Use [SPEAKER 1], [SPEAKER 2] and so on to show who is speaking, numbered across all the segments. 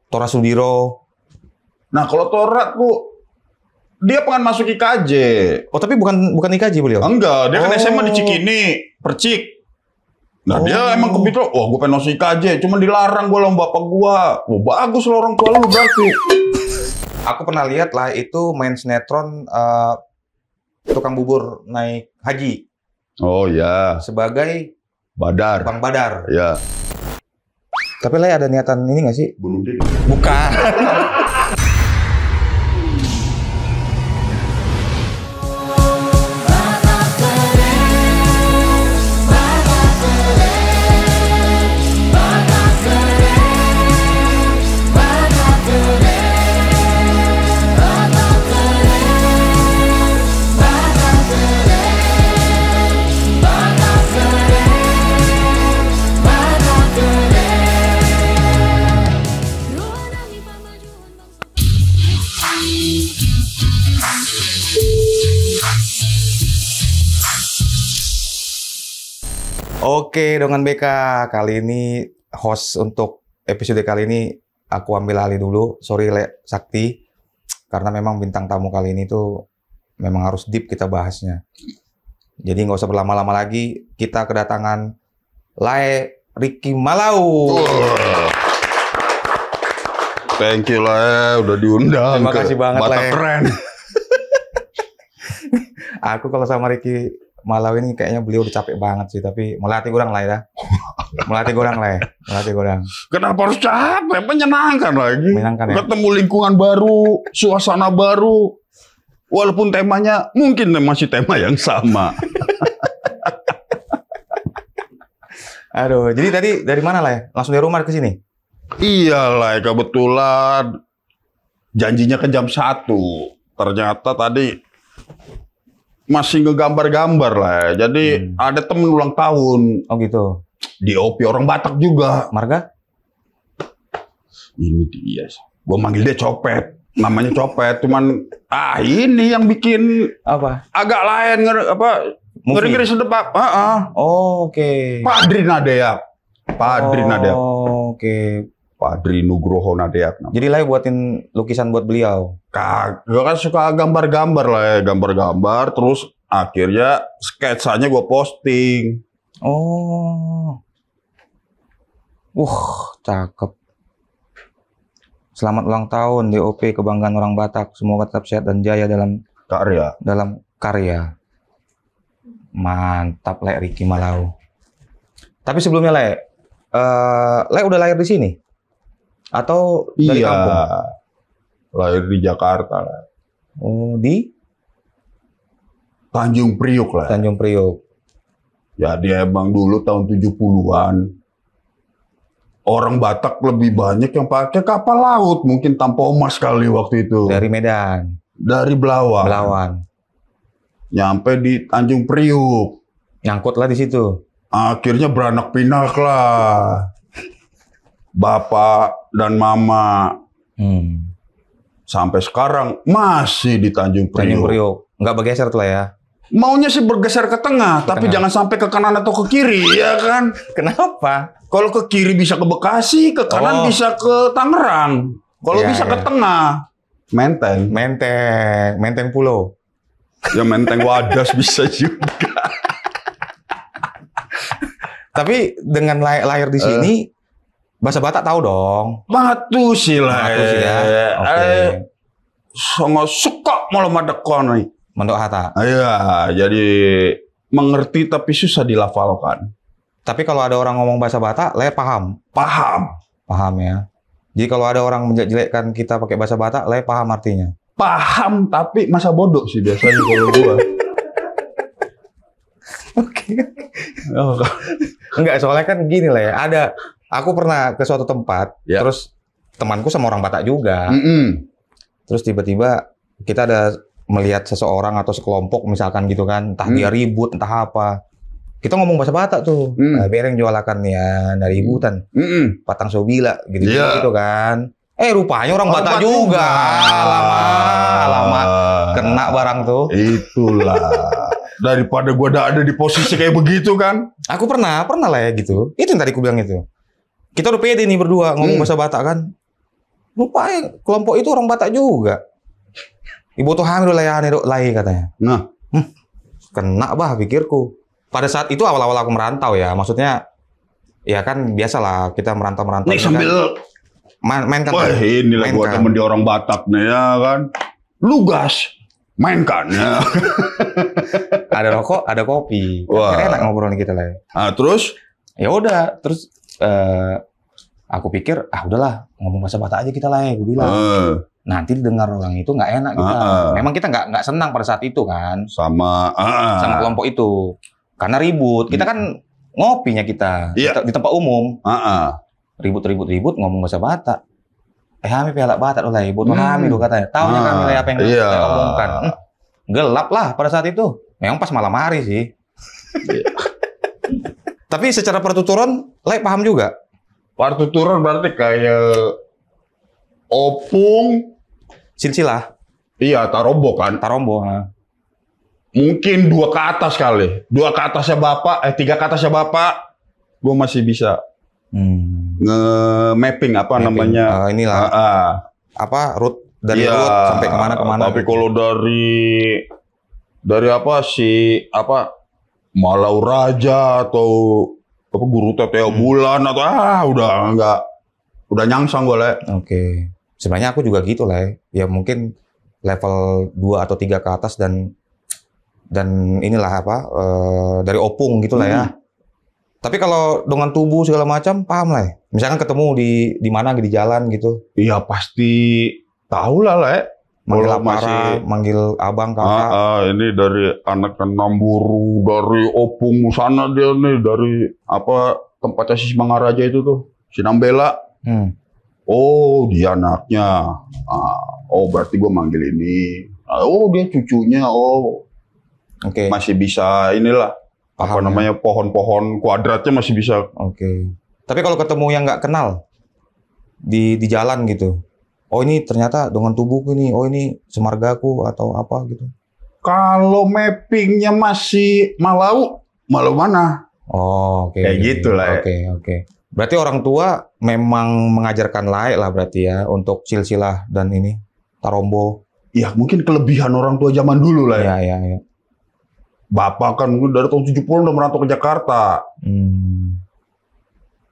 [SPEAKER 1] Tora Sudiro.
[SPEAKER 2] Nah kalau Tora tuh dia pengen masuk IKJ.
[SPEAKER 1] Oh tapi bukan IKJ beliau?
[SPEAKER 2] Enggak, dia kan SMA di Cikini, Percik. Nah dia emang kebetulan, wah gue pengen masuk IKJ, cuman dilarang gue sama bapak gue. Wah bagus lo orang tua lu berarti.
[SPEAKER 1] Aku pernah lihat lah itu main sinetron tukang bubur naik haji.
[SPEAKER 2] Oh ya.
[SPEAKER 1] Sebagai
[SPEAKER 2] Badar.
[SPEAKER 1] Bang Badar.
[SPEAKER 2] Ya.
[SPEAKER 1] Tapi Le ada niatan ini nggak sih?
[SPEAKER 2] Bunuh diri.
[SPEAKER 1] Bukan. Oke, dengan BK kali ini host untuk episode kali ini aku ambil alih dulu. Sorry Le Sakti, karena memang bintang tamu kali ini tuh memang harus deep kita bahasnya. Jadi nggak usah berlama-lama lagi, kita kedatangan Lae Ricky Malau.
[SPEAKER 2] Thank you Le, udah diundang.
[SPEAKER 1] Terima kasih banget Le.
[SPEAKER 2] Keren.
[SPEAKER 1] Aku kalau sama Ricky Malau ini kayaknya beliau udah capek banget sih, tapi melatih kurang lah ya. Melatih kurang.
[SPEAKER 2] Kenapa harus capek? Menyenangkan lagi.
[SPEAKER 1] Menyenangkan ya.
[SPEAKER 2] Ketemu lingkungan baru, suasana baru. Walaupun temanya mungkin masih tema yang sama.
[SPEAKER 1] Aduh, jadi tadi dari mana lah ya? Langsung dari rumah ke sini?
[SPEAKER 2] Iyalah, kebetulan janjinya kan jam 1. Ternyata tadi masih ngegambar-gambar lah ya. Jadi ada temen ulang tahun.
[SPEAKER 1] Oh gitu.
[SPEAKER 2] Di OP orang Batak juga.
[SPEAKER 1] Marga?
[SPEAKER 2] Ini dia. Gue manggil dia Copet. Namanya Copet. Cuman ini yang bikin
[SPEAKER 1] apa?
[SPEAKER 2] Agak lain ngeri-ngeri sedep.
[SPEAKER 1] Oh, oke.
[SPEAKER 2] Padri Nadeak.
[SPEAKER 1] Oke.
[SPEAKER 2] Padri Nugroho Nadeak.
[SPEAKER 1] Jadi Lai buatin lukisan buat beliau.
[SPEAKER 2] Gue kan suka gambar-gambar lah ya. Gambar-gambar. Terus akhirnya sketsanya gue posting.
[SPEAKER 1] Oh. Cakep. Selamat ulang tahun DOP, kebanggaan orang Batak. Semoga tetap sehat dan jaya dalam karya. Mantap Le Ricky Malau. Tapi sebelumnya Le udah lahir di sini? Atau dari kampung?
[SPEAKER 2] Lahir di Jakarta lah.
[SPEAKER 1] Oh, di
[SPEAKER 2] Tanjung Priok lah.
[SPEAKER 1] Tanjung Priok.
[SPEAKER 2] Jadi emang dulu tahun 70-an orang Batak lebih banyak yang pakai kapal laut, mungkin tanpa emas kali waktu itu.
[SPEAKER 1] Dari Medan.
[SPEAKER 2] Dari Belawan. Nyampe di Tanjung Priok.
[SPEAKER 1] Nyangkut lah di situ.
[SPEAKER 2] Akhirnya beranak pinak lah. Bapak dan mama. Sampai sekarang masih di Tanjung Priok.
[SPEAKER 1] Tanjung Priok. Nggak bergeser tuh lah ya?
[SPEAKER 2] Maunya sih bergeser ke tengah, tapi jangan sampai ke kanan atau ke kiri, ya kan?
[SPEAKER 1] Kenapa?
[SPEAKER 2] Kalau ke kiri bisa ke Bekasi, ke kanan bisa ke Tangerang. Kalau bisa ke tengah,
[SPEAKER 1] Menteng Pulau.
[SPEAKER 2] Ya Menteng Wadas bisa juga.
[SPEAKER 1] Tapi dengan lahir di sini, bahasa Batak tahu dong.
[SPEAKER 2] Batu sih lah.
[SPEAKER 1] Batu sih ya. Oke.
[SPEAKER 2] Sangat suka malah madekon nih.
[SPEAKER 1] Mandok Hata.
[SPEAKER 2] Iya, jadi mengerti tapi susah dilafalkan.
[SPEAKER 1] Tapi kalau ada orang ngomong bahasa Batak, Le paham. Paham ya. Jadi kalau ada orang menjelek-jelekkan kita pakai bahasa Batak, Le paham artinya.
[SPEAKER 2] Paham tapi masa bodoh sih biasanya kalau gua.
[SPEAKER 1] Oke. Enggak, soalnya kan gini lah ya. Aku pernah ke suatu tempat, terus temanku sama orang Batak juga. Terus tiba-tiba kita ada melihat seseorang atau sekelompok misalkan gitu kan, entah dia ribut, entah apa. Kita ngomong bahasa Batak tuh, bereng jualakan ya dari ributan, patang sobila gitu kan. Rupanya orang Batak juga. Lama kena barang tuh.
[SPEAKER 2] Itulah. Daripada gua ada di posisi kayak begitu kan.
[SPEAKER 1] Aku pernah lah ya gitu. Itu yang tadi aku bilang itu. Kita udah pede nih berdua ngomong bahasa Batak kan. Rupanya kelompok itu orang Batak juga. Ibu tuh hamil lahi katanya.
[SPEAKER 2] Nah,
[SPEAKER 1] Kena bah pikirku. Pada saat itu awal-awal aku merantau ya, maksudnya ya kan biasalah kita merantau-merantau.
[SPEAKER 2] nih sambil
[SPEAKER 1] mainkan.
[SPEAKER 2] wah inilah gua temen di orang Batak nih ya kan. Lugas, mainkan ya.
[SPEAKER 1] Ada rokok, ada kopi.
[SPEAKER 2] Wah.
[SPEAKER 1] Kan enak ngobrol kita lah.
[SPEAKER 2] Nah, terus?
[SPEAKER 1] Ya udah, terus aku pikir udahlah ngomong bahasa Batak aja kita lah, gue bilang. Nanti didengar orang itu nggak enak kita. Memang kita nggak senang pada saat itu kan.
[SPEAKER 2] Sama
[SPEAKER 1] kelompok itu. Karena ribut. Kita kan ngopinya kita di tempat umum. Ribut ngomong bahasa Batak. Kami pelak Batak lah, ibu tuh kami tuh katanya. Tahunya kami lah apa yang saya omongkan. Gelap lah pada saat itu. Memang pas malam hari sih. Tapi secara pertuturan, Lai paham juga.
[SPEAKER 2] Pertuturan berarti kayak opung,
[SPEAKER 1] silsilah.
[SPEAKER 2] Iya, tarombo kan.
[SPEAKER 1] Tarombo.
[SPEAKER 2] Mungkin 2 ke atas kali. 2 ke atasnya bapak, 3 ke atasnya bapak. Gue masih bisa nge-mapping namanya.
[SPEAKER 1] Inilah. Apa root dari root sampai kemana-kemana.
[SPEAKER 2] Tapi kalau dari Malau Raja atau Guru TTO Bulan atau udah nyangsang gue lah.
[SPEAKER 1] Oke. Sebenarnya aku juga gitu lah. Ya mungkin level 2 atau 3 ke atas dan inilah dari opung gitu lah ya. Tapi kalau dengan tubuh segala macam paham lah. Misalkan ketemu di mana di jalan gitu.
[SPEAKER 2] Iya pasti tahu lah.
[SPEAKER 1] Manggil manggil abang kakak.
[SPEAKER 2] Ini dari anak Namburu, dari opung sana dia nih, dari tempatnya si Mangaraja itu tuh, Sinambela. Oh dia anaknya. Oh berarti gue manggil ini. Oh dia cucunya. Oh masih bisa inilah.
[SPEAKER 1] Paham,
[SPEAKER 2] namanya pohon-pohon kuadratnya masih bisa.
[SPEAKER 1] Oke. Tapi kalau ketemu yang nggak kenal di jalan gitu. Oh ini ternyata dengan tubuhku nih, oh ini semargaku atau apa gitu.
[SPEAKER 2] Kalau mappingnya masih Malau mana?
[SPEAKER 1] Oh oke.
[SPEAKER 2] Kayak gitu lah.
[SPEAKER 1] Oke. Berarti orang tua memang mengajarkan Lai lah berarti ya untuk silsilah dan ini tarombo.
[SPEAKER 2] Ya mungkin kelebihan orang tua zaman dulu lah ya.
[SPEAKER 1] Iya.
[SPEAKER 2] Bapak kan mungkin dari tahun 70 udah merantau ke Jakarta.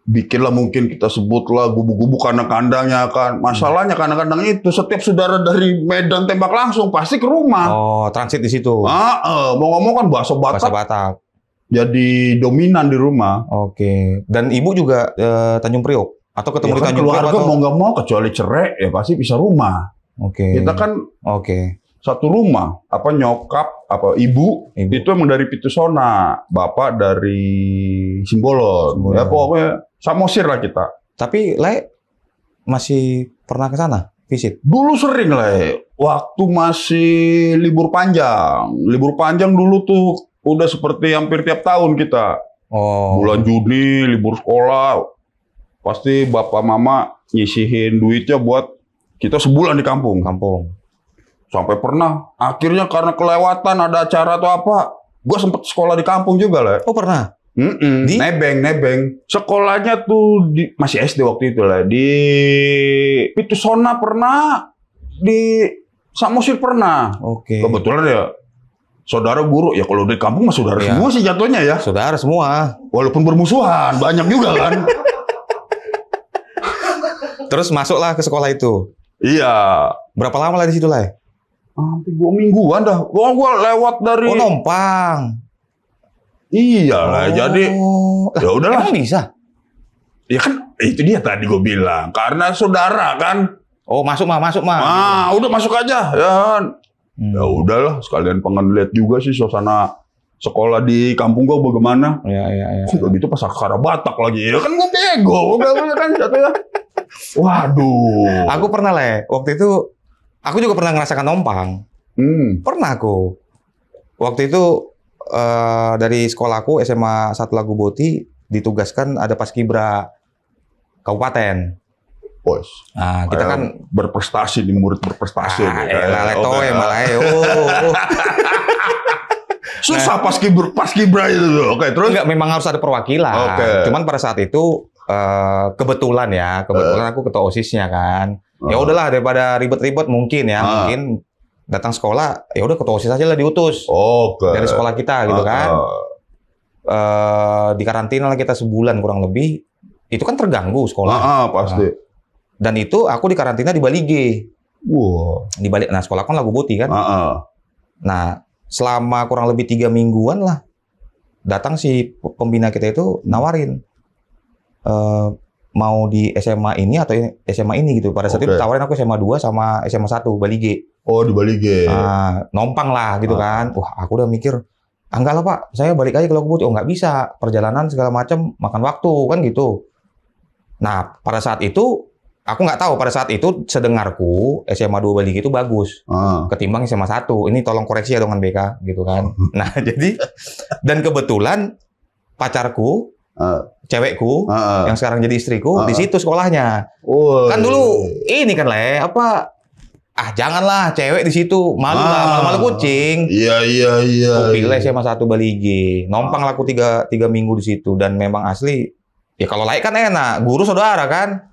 [SPEAKER 2] Bikinlah mungkin kita sebutlah gubuk-gubuk kandang-kandangnya kan. Masalahnya kandang-kandang itu setiap saudara dari Medan tembak langsung pasti ke rumah.
[SPEAKER 1] Oh, transit di situ.
[SPEAKER 2] Mau ngomong kan bahasa Batak. Jadi dominan di rumah.
[SPEAKER 1] Oke. Dan ibu juga Tanjung Priok atau ketemu di Tanjung Priok
[SPEAKER 2] keluarga mau nggak mau kecuali cerai ya pasti bisa rumah.
[SPEAKER 1] Oke.
[SPEAKER 2] Kita kan satu rumah. Nyokap ibu itu emang dari Pitusona, bapak dari Simbolon. Ya pokoknya samosir lah kita.
[SPEAKER 1] Tapi Lai masih pernah ke sana visit?
[SPEAKER 2] Dulu sering lah. Waktu masih libur panjang. Libur panjang dulu tuh udah seperti hampir tiap tahun kita. Bulan Juni libur sekolah. Pasti bapak mama nyisihin duitnya buat kita sebulan di kampung. Sampai pernah akhirnya karena kelewatan ada acara atau apa, gue sempet sekolah di kampung juga lah.
[SPEAKER 1] Oh pernah?
[SPEAKER 2] Di Nebeng. Sekolahnya tuh masih SD waktu itu lah. Di Pitusona pernah, di Samosir pernah.
[SPEAKER 1] Oke.
[SPEAKER 2] Kebetulan ya saudara guru. Ya kalau di kampung mah saudara semua sih jatuhnya ya.
[SPEAKER 1] Saudara semua.
[SPEAKER 2] Walaupun bermusuhan, banyak juga kan.
[SPEAKER 1] Terus masuklah ke sekolah itu?
[SPEAKER 2] Iya.
[SPEAKER 1] Berapa lama lah di situ lah?
[SPEAKER 2] Hampir 2 mingguan dah. Gua lewat dari.
[SPEAKER 1] Oh numpang.
[SPEAKER 2] Iya lah, jadi ya udahlah.
[SPEAKER 1] Emang bisa?
[SPEAKER 2] Ya kan itu dia tadi gue bilang karena saudara kan.
[SPEAKER 1] Oh masuk mah.
[SPEAKER 2] Udah masuk aja ya kan. Ya udahlah sekalian pengen lihat juga sih suasana sekolah di kampung gue bagaimana.
[SPEAKER 1] Iya.
[SPEAKER 2] Udah gitu pas aksara Batak lagi ya kan gue bego. Udah kan jatuhnya. Waduh.
[SPEAKER 1] Aku pernah lah. Waktu itu aku juga pernah ngerasakan nompang. Pernah aku. Waktu itu dari sekolahku SMA 1 Lagu Boti ditugaskan ada paskibra kabupaten.
[SPEAKER 2] Bos.
[SPEAKER 1] Nah, kita kan
[SPEAKER 2] berprestasi di murid berprestasi. Susah paskibra itu loh. Oke, terus
[SPEAKER 1] enggak memang harus ada perwakilan. Cuman pada saat itu kebetulan aku ketua OSIS-nya kan. Ya udahlah daripada ribet-ribet mungkin mungkin datang sekolah ya udah ketua OSIS aja lah diutus. Dari sekolah kita gitu kan. Di karantina lah kita sebulan kurang lebih. Itu kan terganggu sekolah.
[SPEAKER 2] Pasti.
[SPEAKER 1] Dan itu aku di karantina di Bali G. Di Bali. Nah, sekolah kan Lagu Buti kan. Nah, selama kurang lebih 3 mingguan lah datang si pembina kita itu nawarin mau di SMA ini atau SMA ini gitu. Pada saat itu tawarin aku SMA 2 sama SMA 1 Bali G.
[SPEAKER 2] Di Bali G.
[SPEAKER 1] Nompang lah gitu kan. Wah, aku udah mikir, enggak lah Pak, saya balik aja ke Lagu Buti. Oh, nggak bisa. Perjalanan segala macam makan waktu kan gitu. Nah, pada saat itu aku nggak tahu, pada saat itu sedengarku SMA 2 Bali itu bagus ketimbang SMA 1. Ini tolong koreksi ya dengan BK gitu kan. Nah, jadi dan kebetulan pacarku, cewekku yang sekarang jadi istriku di situ sekolahnya. Kan dulu ini kan janganlah cewek di situ, malu lah, malu kucing.
[SPEAKER 2] Iya.
[SPEAKER 1] Aku pilih SMA 1 Bali G. Nompang lah aku 3 minggu di situ dan memang asli ya kalau laik kan enak, guru saudara kan.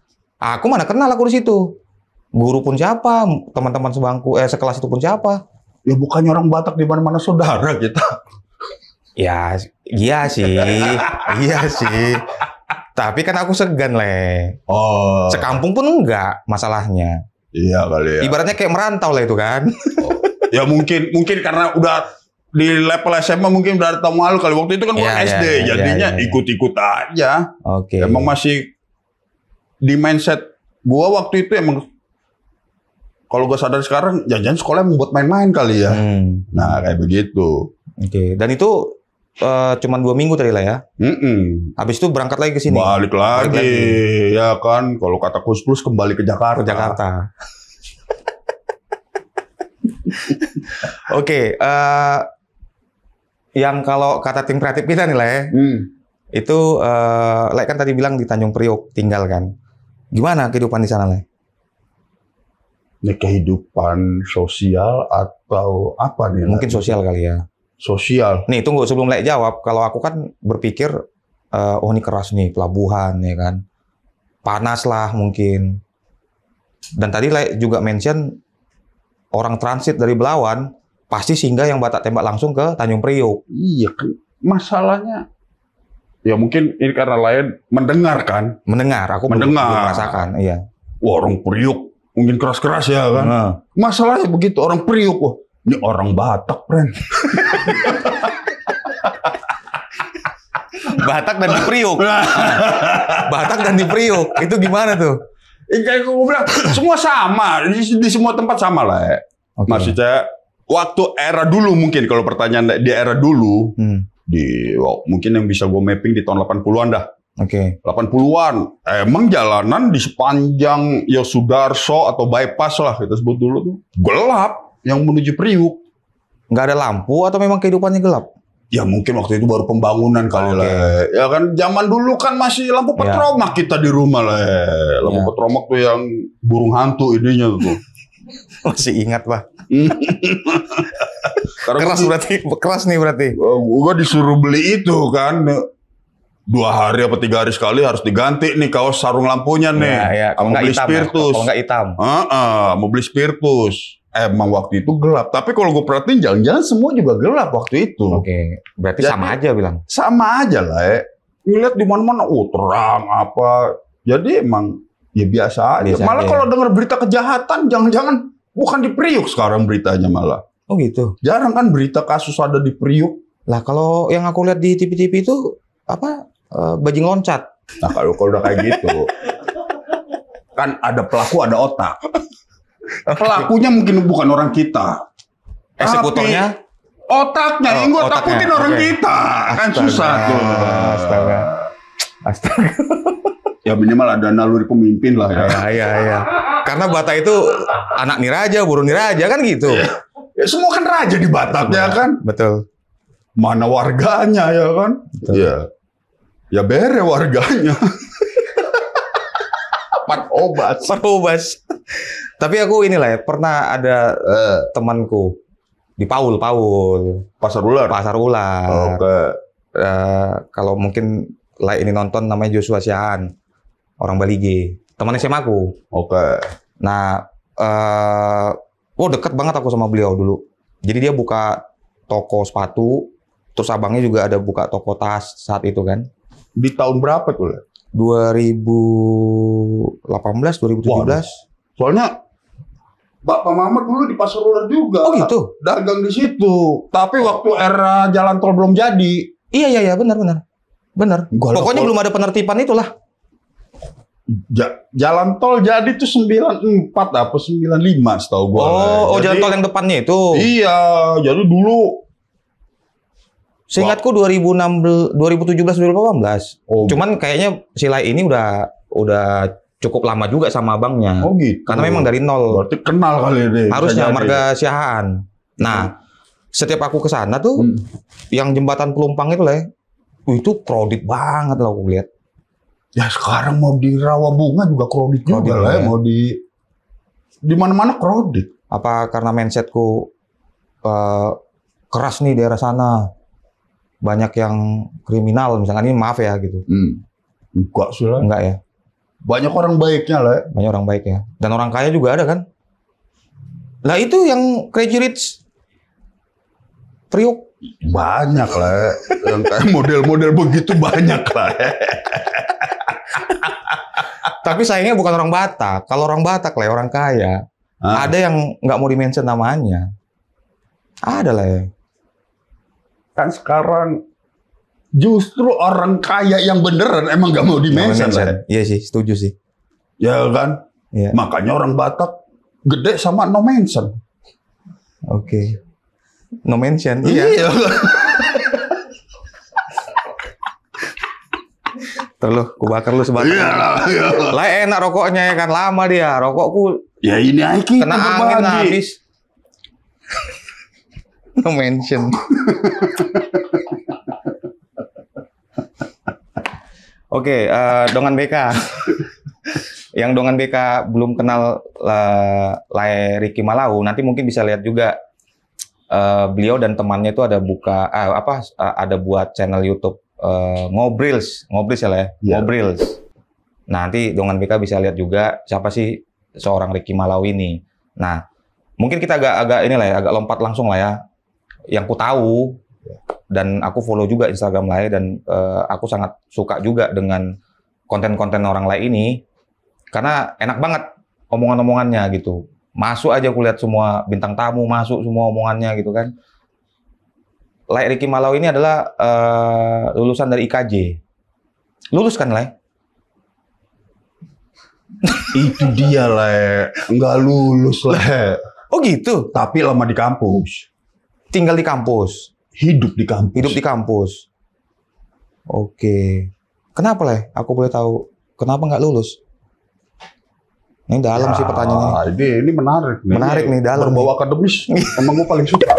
[SPEAKER 1] Aku mana kenal aku di situ. Guru pun siapa, teman-teman sebangku sekelas itu pun siapa.
[SPEAKER 2] Ya bukannya orang Batak di mana-mana saudara kita.
[SPEAKER 1] Ya, iya sih. Iya sih. Tapi kan aku segan, Le. Sekampung pun enggak masalahnya.
[SPEAKER 2] Iya kali ya.
[SPEAKER 1] Ibaratnya kayak merantau lah itu kan.
[SPEAKER 2] Ya mungkin karena udah di level SMA mungkin udah tahu malu kali waktu itu kan bukan SD, jadinya ikut-ikut aja. Emang masih di mindset gua waktu itu emang kalau gua sadar sekarang jangan sekolah membuat main-main kali ya. Nah kayak begitu.
[SPEAKER 1] Dan itu cuman 2 minggu tadi lah ya. Habis itu berangkat lagi ke sini.
[SPEAKER 2] Balik lagi. Ya kan. Kalau kata Kus kembali ke Jakarta.
[SPEAKER 1] Yang kalau kata tim kreatif kita nih lah ya. Itu kan tadi bilang di Tanjung Priok tinggal kan. Gimana kehidupan di sana, Le?
[SPEAKER 2] Ini kehidupan sosial atau apa nih?
[SPEAKER 1] Mungkin sosial kali ya.
[SPEAKER 2] Sosial.
[SPEAKER 1] Nih, tunggu sebelum Le jawab. Kalau aku kan berpikir, ini keras nih, pelabuhan ya kan. Panas lah mungkin. Dan tadi Le juga mention, orang transit dari Belawan, pasti singgah yang Batak Tembak langsung ke Tanjung Priok.
[SPEAKER 2] Iya, masalahnya ya mungkin ini karena lain mendengar kan?
[SPEAKER 1] Mendengar, aku belum merasakan, iya.
[SPEAKER 2] Wah, orang Priok mungkin keras-keras ya kan? Masalahnya begitu, orang Priok, wah, ini orang Batak, friend.
[SPEAKER 1] Batak dan di Priok. Batak dan di Priok, itu gimana tuh?
[SPEAKER 2] Kayak gue bilang, semua sama, di semua tempat sama lah ya. Maksudnya, waktu era dulu mungkin, kalau pertanyaan di era dulu, mungkin yang bisa gue mapping di tahun 80-an dah. 80-an. Emang jalanan di sepanjang Yosudarso atau bypass lah kita sebut dulu tuh gelap yang menuju Priuk.
[SPEAKER 1] Nggak ada lampu atau memang kehidupannya gelap?
[SPEAKER 2] Ya mungkin waktu itu baru pembangunan kali lah. Ya kan zaman dulu kan masih lampu petromak kita di rumah lah. Lampu petromak tuh yang burung hantu idenya tuh.
[SPEAKER 1] Masih ingat, Pak. Keras nih berarti.
[SPEAKER 2] Gua disuruh beli itu kan 2 hari apa 3 hari sekali harus diganti nih kaos sarung lampunya nih.
[SPEAKER 1] Kalau
[SPEAKER 2] mau beli spiritus.
[SPEAKER 1] Kalau nggak hitam.
[SPEAKER 2] Mau beli spiritus. Emang waktu itu gelap. Tapi kalau gue perhatiin jangan-jangan semua juga gelap waktu itu.
[SPEAKER 1] Berarti jadi, sama aja bilang.
[SPEAKER 2] Sama aja lah. Lihat di mana-mana, terang apa. Jadi emang ya biasa aja. Malah kalau dengar berita kejahatan, jangan-jangan bukan di Priuk sekarang beritanya malah.
[SPEAKER 1] Oh gitu.
[SPEAKER 2] Jarang kan berita kasus ada di Priuk.
[SPEAKER 1] Lah kalau yang aku lihat di TV-TV itu bajing loncat.
[SPEAKER 2] Nah kalau udah kayak gitu, kan ada pelaku ada otak. Pelakunya mungkin bukan orang kita.
[SPEAKER 1] Eksekutornya?
[SPEAKER 2] Otaknya, yang gue takutin orang kita. Kan susah tuh.
[SPEAKER 1] Astaga.
[SPEAKER 2] Ya minimal ada naluri pemimpin lah ya.
[SPEAKER 1] Iya. Karena Batak itu anak niraja, burung niraja kan gitu.
[SPEAKER 2] Ya, semua kan raja di Batak ya kan.
[SPEAKER 1] Betul.
[SPEAKER 2] Mana warganya ya kan? Iya. Ya bere warganya. Part obas.
[SPEAKER 1] Tapi aku inilah ya, pernah ada temanku di Paul.
[SPEAKER 2] Pasar Ular.
[SPEAKER 1] Kalau mungkin ini nonton namanya Joshua Siahan, orang Bali G. Teman SMA aku. Nah, deket banget aku sama beliau dulu. Jadi dia buka toko sepatu, terus abangnya juga ada buka toko tas saat itu kan.
[SPEAKER 2] Di tahun berapa tuh?
[SPEAKER 1] 2018, 2017. Waduh.
[SPEAKER 2] Soalnya Bapak Mamat dulu di Pasar Ular juga.
[SPEAKER 1] Oh gitu?
[SPEAKER 2] Dagang di situ. Tapi waktu era jalan tol belum jadi.
[SPEAKER 1] Iya, benar. Pokoknya belum ada penertiban itulah.
[SPEAKER 2] Jalan tol jadi tuh 94 apa 95 setahu gua.
[SPEAKER 1] Oh, jalan tol yang depannya itu.
[SPEAKER 2] Iya, jadi dulu
[SPEAKER 1] seingatku 2017 2018. Oh. Cuman kayaknya si Lai ini udah cukup lama juga sama abangnya.
[SPEAKER 2] Oh gitu.
[SPEAKER 1] Karena memang dari nol.
[SPEAKER 2] Berarti kenal kali ini.
[SPEAKER 1] Harusnya marga Siahaan. Nah, setiap aku ke sana tuh yang jembatan Pelumpang itu lah, itu crowded banget lah aku lihat.
[SPEAKER 2] Ya sekarang mau di Rawabunga juga crowded juga lah ya. Mau di mana-mana crowded.
[SPEAKER 1] Apa karena mindsetku keras nih daerah sana. Banyak yang kriminal misalkan, ini maaf ya gitu.
[SPEAKER 2] Enggak sih lah.
[SPEAKER 1] Enggak ya.
[SPEAKER 2] Banyak orang baiknya lah.
[SPEAKER 1] Banyak orang baik ya. Dan orang kaya juga ada kan. Lah itu yang Crazy Rich Priok.
[SPEAKER 2] Banyak lah. Yang kayak model-model begitu banyak lah.
[SPEAKER 1] Tapi sayangnya bukan orang Batak. Kalau orang Batak lah, orang kaya. Ada yang nggak mau di-mention namanya. Ada lah ya. Kan
[SPEAKER 2] sekarang justru orang kaya yang beneran emang gak mau di-mention.
[SPEAKER 1] Iya sih, setuju sih.
[SPEAKER 2] Ya kan? Ya. Makanya orang Batak gede sama no mention.
[SPEAKER 1] Oke. No mention, iya. Terus ku bakar lu sebatang. Iya. Lah enak rokoknya ya kan, lama dia. Rokokku
[SPEAKER 2] ya ini aja
[SPEAKER 1] kena angin habis. No mention. Oke, Dongan BK. Yang Dongan BK belum kenal Lai Ricky Malau, nanti mungkin bisa lihat juga beliau dan temannya itu ada buka ada buat channel YouTube Ngobrils ya lah ya. Ngobrils. Nah, nanti Dongan BK bisa lihat juga siapa sih seorang Ricky Malau ini. Nah, mungkin kita agak ini lah ya, agak lompat langsung lah ya. Yang ku tahu dan aku follow juga Instagram Lai dan aku sangat suka juga dengan konten-konten orang Lai ini karena enak banget omongan-omongannya gitu. Masuk aja aku lihat semua bintang tamu masuk semua omongannya gitu kan. Lai Ricky Malau ini adalah lulusan dari IKJ. Lulus kan Lai?
[SPEAKER 2] Itu dia Lai, nggak lulus Lai.
[SPEAKER 1] Oh gitu?
[SPEAKER 2] Tapi lama di kampus.
[SPEAKER 1] Tinggal di kampus.
[SPEAKER 2] Hidup di kampus.
[SPEAKER 1] Oke. Kenapa lah? Aku boleh tahu kenapa nggak lulus? Ini dalam sih pertanyaannya.
[SPEAKER 2] Ini menarik nih.
[SPEAKER 1] Menarik nih dalam.
[SPEAKER 2] Berbau akademis. Emang gue paling suka.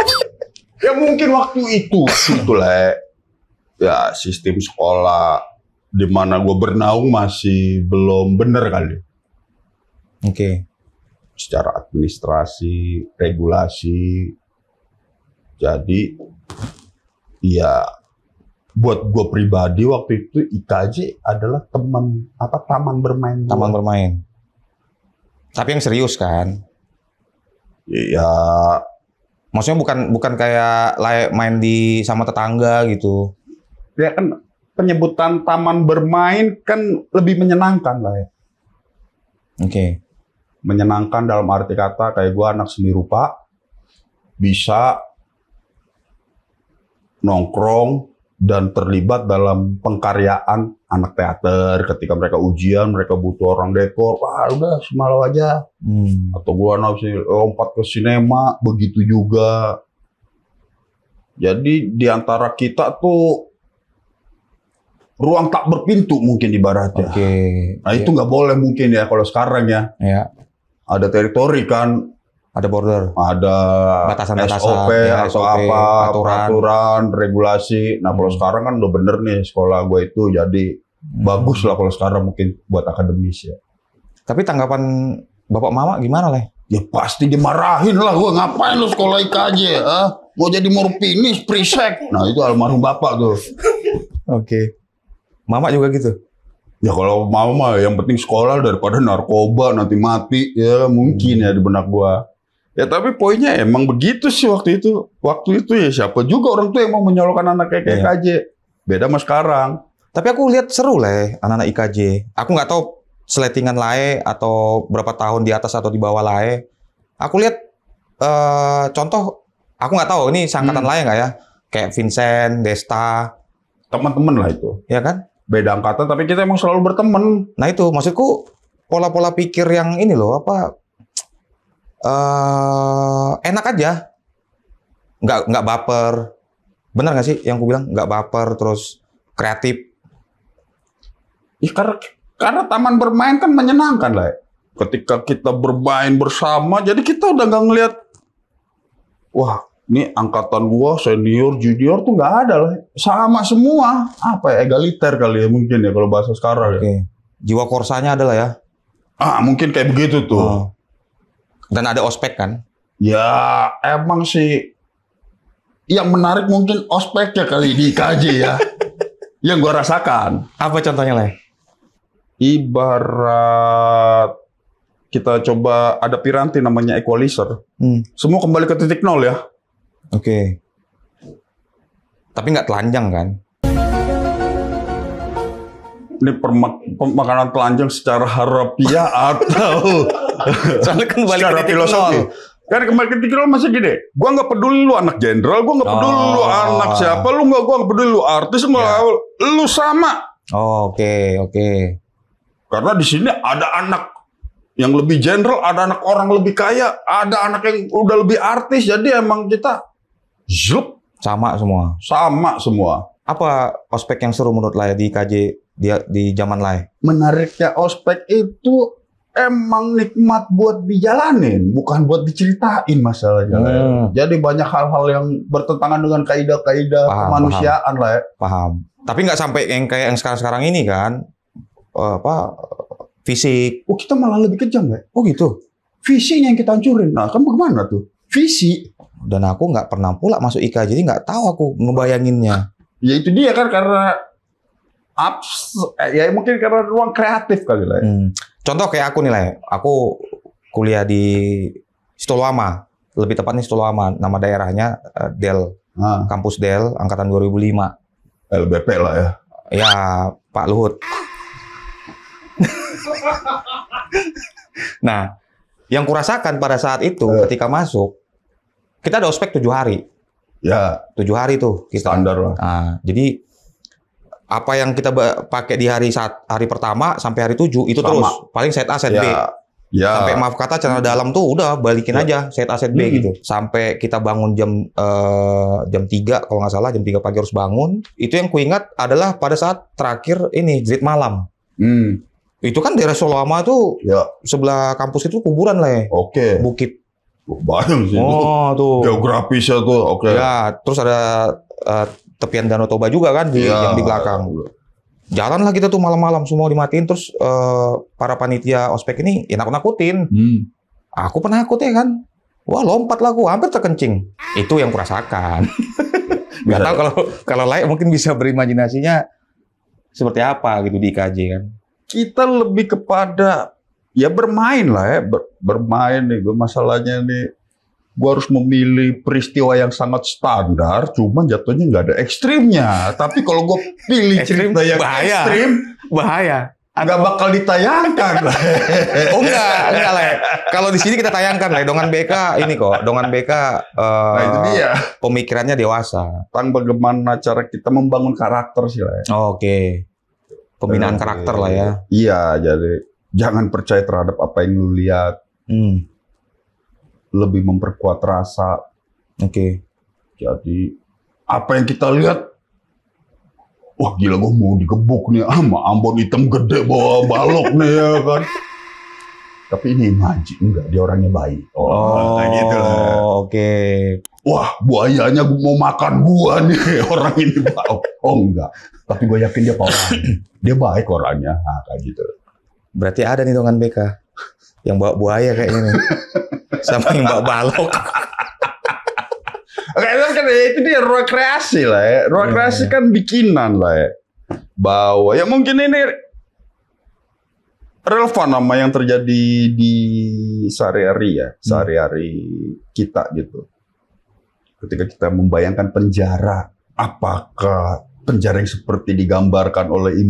[SPEAKER 2] Ya mungkin waktu itu lah. Ya sistem sekolah di mana gue bernaung masih belum bener kali.
[SPEAKER 1] Oke.
[SPEAKER 2] Secara administrasi, regulasi. Jadi, ya buat gue pribadi waktu itu IKJ adalah taman bermain.
[SPEAKER 1] Taman bermain. Tapi yang serius kan?
[SPEAKER 2] Iya.
[SPEAKER 1] Maksudnya bukan kayak main di sama tetangga gitu.
[SPEAKER 2] Ya kan penyebutan taman bermain kan lebih menyenangkan lah ya.
[SPEAKER 1] Oke.
[SPEAKER 2] Menyenangkan dalam arti kata kayak gue anak seni rupa bisa nongkrong dan terlibat dalam pengkaryaan anak teater ketika mereka ujian, mereka butuh orang dekor, udah semalau aja. Atau gua lompat ke sinema, begitu juga. Jadi di antara kita tuh ruang tak berpintu mungkin ibaratnya. Nah itu nggak boleh mungkin ya kalau sekarang ya. Ada teritori kan.
[SPEAKER 1] Ada border,
[SPEAKER 2] ada
[SPEAKER 1] batasan-batasan,
[SPEAKER 2] SOP atau apa, peraturan, regulasi. Nah kalau sekarang kan udah bener nih sekolah gue itu, jadi bagus lah kalau sekarang mungkin buat akademis ya.
[SPEAKER 1] Tapi tanggapan Bapak Mama gimana lah?
[SPEAKER 2] Ya pasti dimarahin lah, gue ngapain lu sekolah IKJ? Mau jadi morpinis, prisek. Nah itu almarhum bapak tuh.
[SPEAKER 1] Oke. Mama juga gitu?
[SPEAKER 2] Ya kalau mau mah yang penting sekolah daripada narkoba nanti mati ya mungkin ya di benak gua. Ya tapi poinnya emang begitu sih waktu itu. Waktu itu ya siapa juga orang tua yang mau menyalurkan anak kayak IKJ. Beda sama sekarang.
[SPEAKER 1] Tapi aku lihat seru lah anak-anak IKJ. Aku nggak tahu seletingan Lae atau berapa tahun di atas atau di bawah Lae. Aku lihat contoh, aku nggak tahu ini seangkatan Lae nggak ya? Kayak Vincent, Desta.
[SPEAKER 2] Teman-teman lah itu.
[SPEAKER 1] Ya kan?
[SPEAKER 2] Beda angkatan tapi kita emang selalu berteman.
[SPEAKER 1] Nah itu maksudku pola-pola pikir yang ini loh apa enak aja, nggak baper, benar nggak sih yang aku bilang nggak baper terus kreatif?
[SPEAKER 2] Ya, karena taman bermain kan menyenangkan lah. Ketika kita bermain bersama jadi kita udah nggak ngelihat wah. Ini angkatan gua, senior, junior tuh nggak ada lah. Sama semua. Apa ya, egaliter kali ya mungkin ya kalau bahasa sekarang ya.
[SPEAKER 1] Jiwa korsanya adalah ya?
[SPEAKER 2] Mungkin kayak begitu tuh.
[SPEAKER 1] Dan ada ospek kan?
[SPEAKER 2] Ya emang sih. Yang menarik mungkin ospeknya kali di IKJ ya. Yang gua rasakan.
[SPEAKER 1] Apa contohnya lah?
[SPEAKER 2] Ibarat kita coba ada piranti namanya equalizer. Semua kembali ke titik nol ya.
[SPEAKER 1] Oke. Tapi nggak telanjang kan?
[SPEAKER 2] Ini makanan telanjang secara harafiah atau
[SPEAKER 1] soalnya kan balik
[SPEAKER 2] secara
[SPEAKER 1] ke
[SPEAKER 2] filosofi. Kan kembali ke titik nol masih gini. Gua nggak peduli lu anak jenderal, gua nggak peduli lu anak siapa, gua nggak peduli lu artis, lu sama.
[SPEAKER 1] Oke.
[SPEAKER 2] Karena di sini ada anak yang lebih jenderal, ada anak orang lebih kaya, ada anak yang udah lebih artis. Jadi emang kita
[SPEAKER 1] sama semua. Apa ospek yang seru menurut Lae di IKJ di zaman Lae?
[SPEAKER 2] Menariknya ospek itu emang nikmat buat dijalanin, bukan buat diceritain masalahnya. Jadi banyak hal-hal yang bertentangan dengan kaidah-kaidah kemanusiaan lah.
[SPEAKER 1] Paham. Tapi nggak sampai yang kayak yang sekarang-sekarang ini kan? Fisik.
[SPEAKER 2] Kita malah lebih kejam ya.
[SPEAKER 1] Oh gitu.
[SPEAKER 2] Visinya yang kita hancurin. Nah, kamu gimana tuh? Visi.
[SPEAKER 1] Dan aku nggak pernah pula masuk IK, jadi nggak tahu aku ngebayanginnya.
[SPEAKER 2] Ya itu dia kan karena ya mungkin karena ruang kreatif kali lah.
[SPEAKER 1] Contoh kayak aku nih lah, aku kuliah di Stolama, lebih tepatnya Stolama, nama daerahnya Del, kampus Del, angkatan 2005.
[SPEAKER 2] LBP lah ya.
[SPEAKER 1] Ya, Pak Luhut. Nah, yang kurasakan pada saat itu ketika masuk, kita ada ospek 7 hari.
[SPEAKER 2] Ya.
[SPEAKER 1] 7 hari tuh kita.
[SPEAKER 2] Standar lah.
[SPEAKER 1] Nah, jadi apa yang kita pakai di hari pertama sampai hari 7 itu terus. Paling set A, set B.
[SPEAKER 2] Ya.
[SPEAKER 1] Sampai maaf kata celana dalam tuh udah balikin aja set A, set B gitu. Sampai kita bangun jam 3 kalau nggak salah, jam 3 pagi harus bangun. Itu yang kuingat adalah pada saat terakhir ini jilid malam. Itu kan daerah Solama tuh sebelah kampus itu kuburan lah ya. Bukit.
[SPEAKER 2] Bayang sih
[SPEAKER 1] tuh.
[SPEAKER 2] Geografisnya tuh.
[SPEAKER 1] Ya, terus ada tepian Danau Toba juga kan yang di belakang. Jalan lah kita tuh malam-malam semua dimatiin, terus para panitia ospek ini ya nakut-nakutin. Aku penakut ya kan. Wah, lompat lah aku, hampir terkencing. Itu yang kurasakan. Gak tahu kalau Lae mungkin bisa berimajinasinya seperti apa gitu di IKJ kan.
[SPEAKER 2] Kita lebih kepada ya bermain lah ya, bermain nih. Masalahnya nih, gue harus memilih peristiwa yang sangat standar, cuman jatuhnya nggak ada ekstrimnya. Tapi kalau gue pilih cerita yang ekstrim,
[SPEAKER 1] bahaya.
[SPEAKER 2] Nggak bakal ditayangkan lah.
[SPEAKER 1] Oh enggak lah. Kalau di sini kita tayangkan lah. Dongan BK ini kok, Dongan BK
[SPEAKER 2] nah, itu dia.
[SPEAKER 1] Pemikirannya dewasa.
[SPEAKER 2] Tentang bagaimana cara kita membangun karakter sih lah.
[SPEAKER 1] Oke. Pembinaan karakter lah ya.
[SPEAKER 2] Iya, jadi jangan percaya terhadap apa yang lu lihat. Lebih memperkuat rasa. Jadi apa yang kita lihat, wah gila gue mau digebuk nih, sama ambon hitam gede bawa balok nih ya kan. Tapi ini Manji, enggak, dia orangnya baik. Kayak gitu lah. Wah, buayanya mau makan gua nih, orang ini bau. Enggak. Tapi gue yakin dia orang. Dia baik orangnya. Nah, kayak gitu.
[SPEAKER 1] Berarti ada nih Dongan BK yang bawa buaya kayaknya nih. Sama yang bawa balok.
[SPEAKER 2] Kayaknya kan itu dia ruang kreasi lah ya. Ruang kreasi kan bikinan lah ya. Bawa. Ya mungkin ini relevan sama yang terjadi di sehari-hari ya, sehari-hari kita gitu. Ketika kita membayangkan penjara, apakah penjara yang seperti digambarkan oleh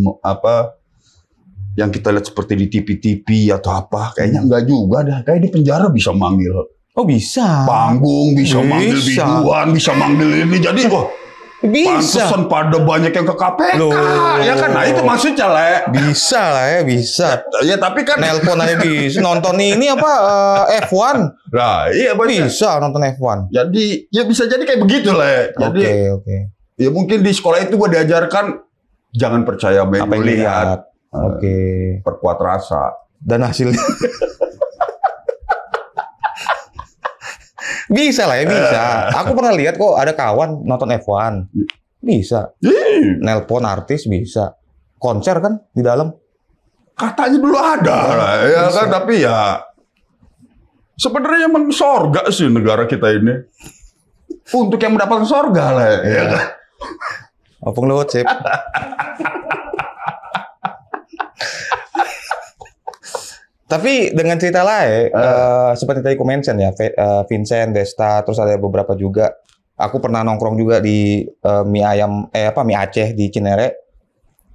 [SPEAKER 2] yang kita lihat seperti di TV-TV atau apa? Kayaknya enggak juga dah. Kayak di penjara bisa manggil.
[SPEAKER 1] Oh bisa.
[SPEAKER 2] Panggung bisa manggil biduan, bisa manggil ini. Jadi bisa. Pantesan pada banyak yang ke KPK. Loh. Ya kan, nah itu maksudnya lah.
[SPEAKER 1] Bisa lah ya, bisa.
[SPEAKER 2] Ya tapi kan
[SPEAKER 1] nelpon aja bisa. Nonton ini apa F1.
[SPEAKER 2] Nah, iya
[SPEAKER 1] bisa nonton F1.
[SPEAKER 2] Jadi ya bisa jadi kayak begitu lah. Jadi oke. Ya mungkin di sekolah itu gue diajarkan jangan percaya apa yang lihat. Perkuat rasa.
[SPEAKER 1] Dan hasilnya bisa lah ya, bisa. Aku pernah lihat kok ada kawan nonton F1. Bisa. Nelpon artis bisa. Konser kan di dalam.
[SPEAKER 2] Katanya dulu ada lah, ya kan, tapi ya sebenarnya emang sorga sih negara kita ini. Untuk yang mendapatkan sorga lah, ya kan.
[SPEAKER 1] Opung Luhut sip. Tapi dengan cerita lain, seperti tadi aku mention ya, Vincent, Desta, terus ada beberapa juga. Aku pernah nongkrong juga di mie Aceh di Cinere.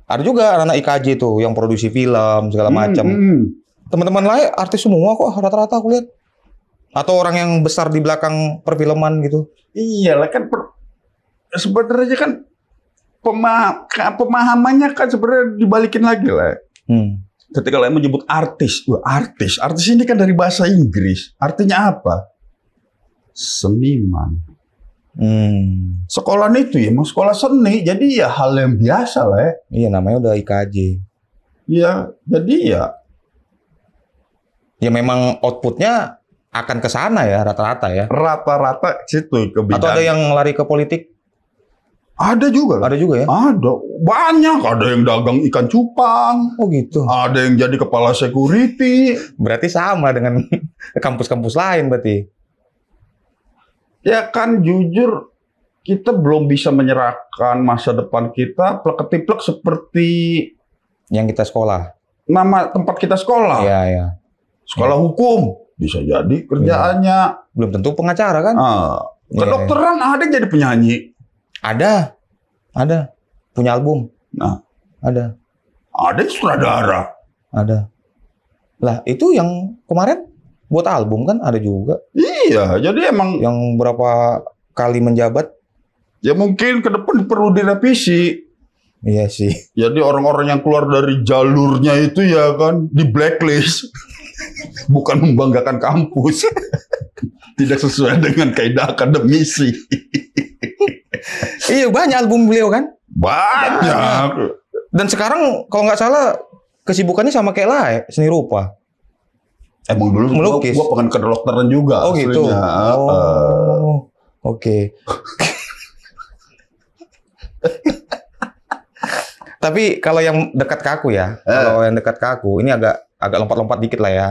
[SPEAKER 1] Ada juga anak-anak IKJ tuh yang produksi film segala macam. Teman-teman lain artis semua kok rata-rata aku lihat. Atau orang yang besar di belakang perfilman gitu.
[SPEAKER 2] Iyalah kan sebenarnya kan pemahamannya kan sebenarnya dibalikin lagi lah. Ketika kalian menyebut artis ini kan dari bahasa Inggris. Artinya apa? Seniman. Sekolah itu ya, emang sekolah seni. Jadi ya hal yang biasa lah ya.
[SPEAKER 1] Iya, namanya udah IKJ.
[SPEAKER 2] Iya, jadi ya.
[SPEAKER 1] Ya memang outputnya akan ke sana ya, rata-rata ya.
[SPEAKER 2] Rata-rata situ ke bidang.
[SPEAKER 1] Atau ada yang lari ke politik?
[SPEAKER 2] Ada juga.
[SPEAKER 1] Ada juga ya?
[SPEAKER 2] Ada. Banyak. Ada yang dagang ikan cupang.
[SPEAKER 1] Oh gitu.
[SPEAKER 2] Ada yang jadi kepala security.
[SPEAKER 1] Berarti sama dengan kampus-kampus lain berarti.
[SPEAKER 2] Ya kan jujur, kita belum bisa menyerahkan masa depan kita plek-ketiplek seperti
[SPEAKER 1] yang kita sekolah.
[SPEAKER 2] Nama tempat kita sekolah.
[SPEAKER 1] Iya, iya.
[SPEAKER 2] Sekolah hukum. Bisa jadi kerjaannya.
[SPEAKER 1] Belum tentu pengacara kan?
[SPEAKER 2] Kedokteran ada yang jadi penyanyi.
[SPEAKER 1] Ada. Punya album.
[SPEAKER 2] Nah,
[SPEAKER 1] ada.
[SPEAKER 2] Ada yang sutradara.
[SPEAKER 1] Ada. Lah, itu yang kemarin buat album kan ada juga.
[SPEAKER 2] Iya, jadi emang
[SPEAKER 1] yang berapa kali menjabat.
[SPEAKER 2] Ya mungkin ke depan perlu direvisi.
[SPEAKER 1] Iya sih.
[SPEAKER 2] Jadi orang-orang yang keluar dari jalurnya itu ya kan di blacklist. Bukan membanggakan kampus. Tidak sesuai dengan kaidah akademisi.
[SPEAKER 1] Iya, banyak album beliau kan?
[SPEAKER 2] Banyak.
[SPEAKER 1] Dan sekarang kalau nggak salah kesibukannya sama kayak lah ya, seni rupa.
[SPEAKER 2] Emang dulu
[SPEAKER 1] melukis.
[SPEAKER 2] Gua pengen ke kedokteran juga.
[SPEAKER 1] Oh gitu. Oke. Tapi kalau yang dekat ke aku ya, kalau yang dekat ke aku, ini agak lompat-lompat dikit lah ya.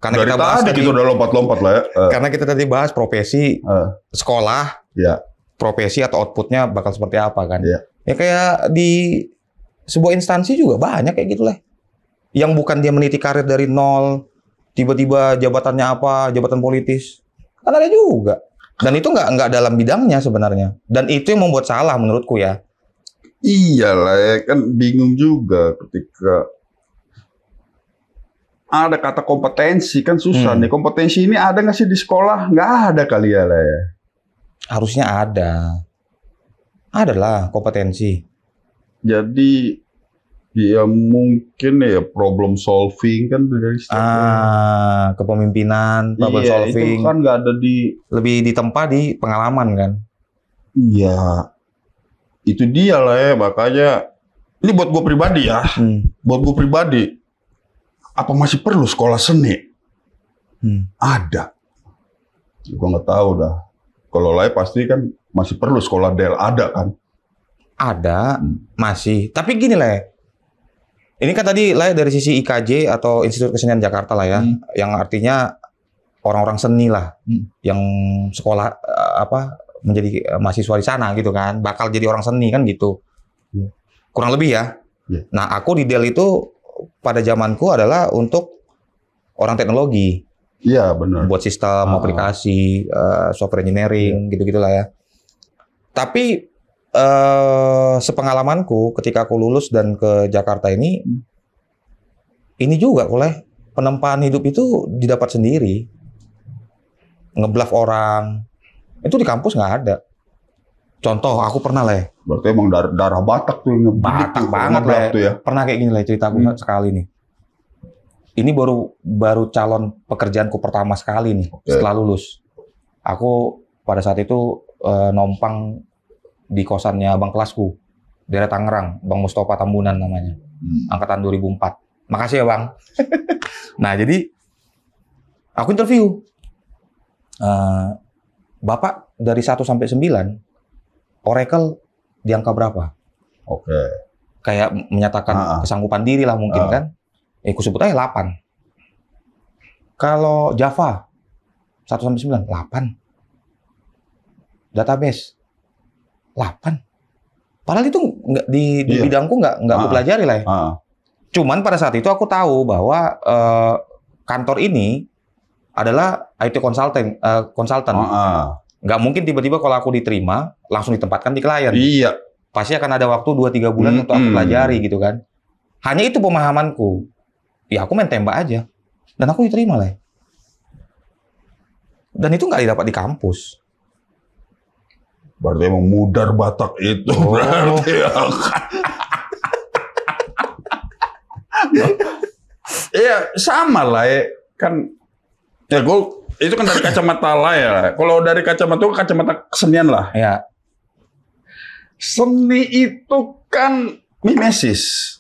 [SPEAKER 1] Karena
[SPEAKER 2] dari kita bahas tadi, kita udah lompat-lompat lah ya.
[SPEAKER 1] Karena kita tadi bahas profesi, sekolah, profesi atau outputnya bakal seperti apa kan. Ya kayak di sebuah instansi juga banyak kayak gitu lah. Yang bukan dia meniti karir dari nol, tiba-tiba jabatannya apa, jabatan politis. Kan ada juga. Dan itu nggak dalam bidangnya sebenarnya. Dan itu yang membuat salah menurutku ya.
[SPEAKER 2] Iyalah ya, kan bingung juga ketika ada kata kompetensi kan susah nih. Kompetensi ini ada nggak sih di sekolah? Nggak ada kali ya lah ya.
[SPEAKER 1] Harusnya ada. Ada lah kompetensi.
[SPEAKER 2] Jadi ya mungkin ya problem solving kan dari
[SPEAKER 1] kepemimpinan, problem solving.
[SPEAKER 2] Itu kan nggak ada
[SPEAKER 1] lebih ditempa di pengalaman kan.
[SPEAKER 2] Iya. Itu dia lah ya, makanya ini buat gue pribadi ya. Buat gue pribadi. Apa masih perlu sekolah seni? Ada. Gue nggak tahu dah. Kalau lain pasti kan masih perlu sekolah DEL, ada kan?
[SPEAKER 1] Ada, masih. Tapi gini lah ya. Ini kan tadi lah dari sisi IKJ atau Institut Kesenian Jakarta lah ya. Yang artinya orang-orang seni lah. Yang sekolah menjadi mahasiswa di sana gitu kan. Bakal jadi orang seni kan gitu. Kurang lebih ya. Nah aku di DEL itu pada zamanku adalah untuk orang teknologi.
[SPEAKER 2] Iya, benar.
[SPEAKER 1] Buat sistem, aplikasi, software engineering, gitu-gitulah ya. Tapi sepengalamanku ketika aku lulus dan ke Jakarta ini juga oleh penempaan hidup itu didapat sendiri. Ngebluff orang, itu di kampus nggak ada. Contoh, aku pernah lah.
[SPEAKER 2] Berarti emang darah Batak tuh yang
[SPEAKER 1] Batak banget lah. Ya. Pernah kayak gini lah ceritaku sekali nih. Ini baru calon pekerjaanku pertama sekali nih setelah lulus. Aku pada saat itu nompang di kosannya abang kelasku, daerah Tangerang, Bang Mustafa Tambunan namanya, angkatan 2004. Makasih ya Bang. Nah jadi aku interview, Bapak dari 1 sampai 9, Oracle di angka berapa?
[SPEAKER 2] Oke.
[SPEAKER 1] Kayak menyatakan kesanggupan diri lah mungkin kan. Aku sebut aja 8. Kalau Java 1 sampai 9, 8. Database 8. Padahal itu nggak di bidangku nggak aku pelajari lah ya. Cuman pada saat itu aku tahu bahwa kantor ini adalah IT konsultan. Nggak mungkin tiba-tiba kalau aku diterima langsung ditempatkan di klien.
[SPEAKER 2] Iya.
[SPEAKER 1] Pasti akan ada waktu 2-3 bulan untuk aku pelajari gitu kan. Hanya itu pemahamanku. Ya aku main tembak aja. Dan aku diterima lah. Dan itu nggak didapat di kampus.
[SPEAKER 2] Berarti emang mudar Batak itu. Berarti ya kan. Iya sama lah ya. Kan ya itu kan dari kacamata lah ya. Kalau dari kacamata kesenian lah.
[SPEAKER 1] Ya.
[SPEAKER 2] Seni itu kan mimesis.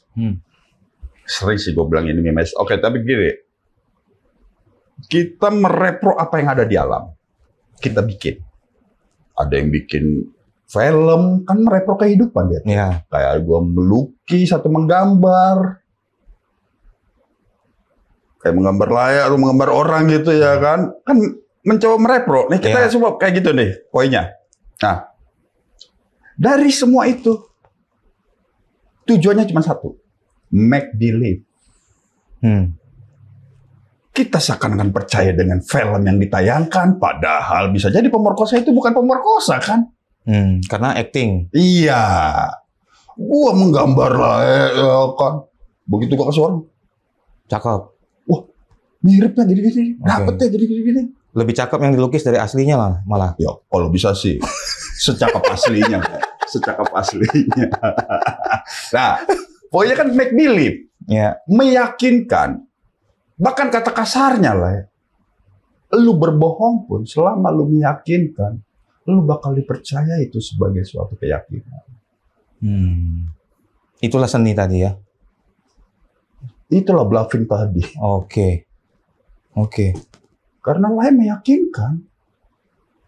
[SPEAKER 2] Sering sih gue bilang ini mimesis. Oke, tapi gini. Kita merepro apa yang ada di alam. Kita bikin. Ada yang bikin film, kan merepro kehidupan dia.
[SPEAKER 1] Ya.
[SPEAKER 2] Kayak gue melukis atau menggambar. Kayak menggambar layar, atau menggambar orang gitu ya kan. Kan mencoba merepro. Nih kita coba kayak gitu nih poinnya. Nah, dari semua itu, tujuannya cuma satu. Make believe. Kita seakan-akan percaya dengan film yang ditayangkan, padahal bisa jadi pemerkosa itu bukan pemerkosa kan?
[SPEAKER 1] Karena acting.
[SPEAKER 2] Iya. Gua menggambar lah ya kan. Begitu gua kasih orang.
[SPEAKER 1] Cakep.
[SPEAKER 2] Wah, miripnya jadi gini. Dapetnya jadi gini.
[SPEAKER 1] Lebih cakep yang dilukis dari aslinya lah malah.
[SPEAKER 2] Ya, kalau bisa sih. Secakep aslinya. Secakep aslinya. Nah, pokoknya kan make believe.
[SPEAKER 1] Ya.
[SPEAKER 2] Meyakinkan. Bahkan kata kasarnya lah ya. Lu berbohong pun selama lu meyakinkan, lu bakal dipercaya itu sebagai suatu keyakinan.
[SPEAKER 1] Itulah seni tadi ya.
[SPEAKER 2] Itulah bluffing tadi.
[SPEAKER 1] Oke.
[SPEAKER 2] Karena lain meyakinkan.